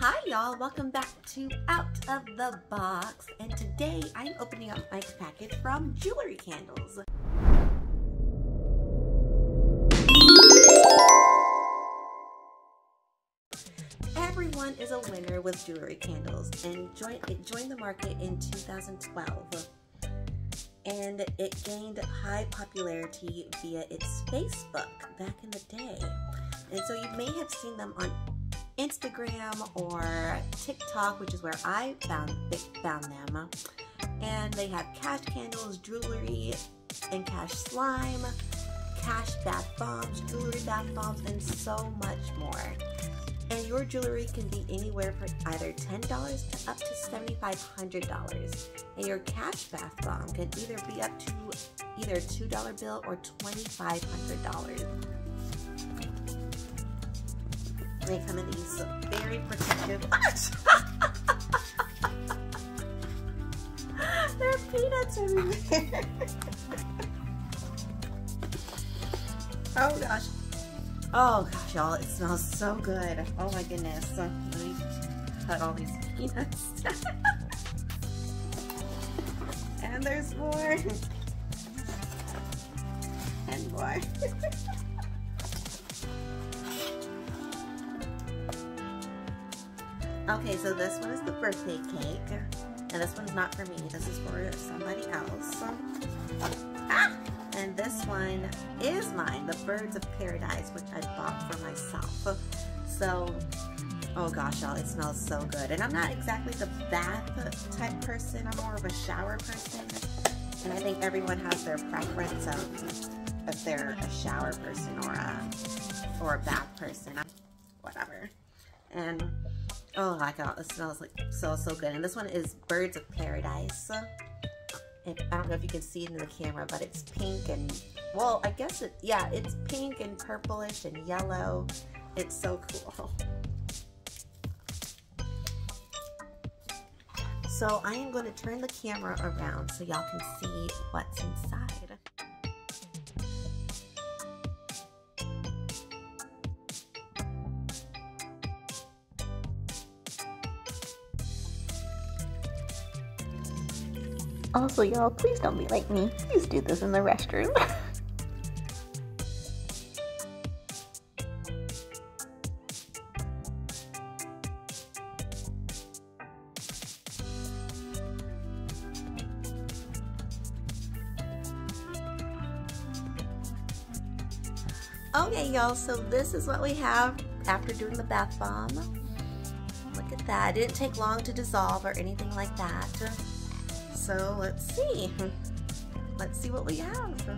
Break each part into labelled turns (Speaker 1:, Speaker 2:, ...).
Speaker 1: Hi y'all, welcome back to Out of the Box, and today I'm opening up my package from Jewelry Candles. Everyone is a winner with Jewelry Candles, and it joined the market in 2012. And it gained high popularity via its Facebook back in the day. And so you may have seen them on Instagram or TikTok, which is where I found them. And they have cash candles, jewelry, and cash slime, cash bath bombs, jewelry bath bombs, and so much more. And your jewelry can be anywhere from either $10 to up to $7,500. And your cash bath bomb can either be up to either a $2 bill or $2,500. They come in these very protective. There are peanuts everywhere. Oh gosh. Oh gosh, y'all, it smells so good. Oh my goodness. Let me cut all these peanuts. And there's more. And more. Okay, so this one is the birthday cake. And this one's not for me. This is for somebody else. And this one is mine, the Birds of Paradise, which I bought for myself. So, oh gosh, y'all, it smells so good. And I'm not exactly the bath type person. I'm more of a shower person. And I think everyone has their preference of if they're a shower person or a bath person, whatever. And oh my god, it smells like so good. And this one is Birds of Paradise. And I don't know if you can see it in the camera, but it's pink and, well, I guess it's pink and purplish and yellow. It's so cool. So I am going to turn the camera around so y'all can see what's inside.
Speaker 2: Also, y'all, please don't be like me. Please do this in the restroom.
Speaker 1: Okay, y'all, so this is what we have after doing the bath bomb. Look at that. It didn't take long to dissolve or anything like that. So let's see. Let's see what we have.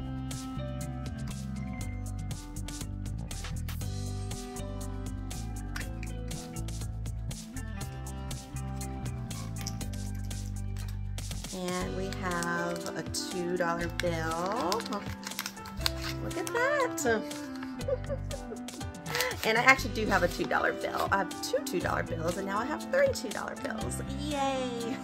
Speaker 1: And we have a $2 bill. Look at that. And I actually do have a $2 bill. I have two $2 bills, and now I have three $2 bills. Yay!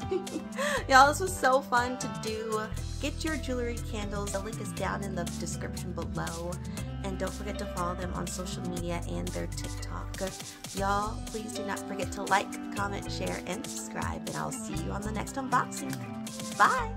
Speaker 1: Y'all, this was so fun to do. Get your Jewelry Candles. The link is down in the description below. And don't forget to follow them on social media and their TikTok. Y'all, please do not forget to like, comment, share, and subscribe. And I'll see you on the next unboxing. Bye!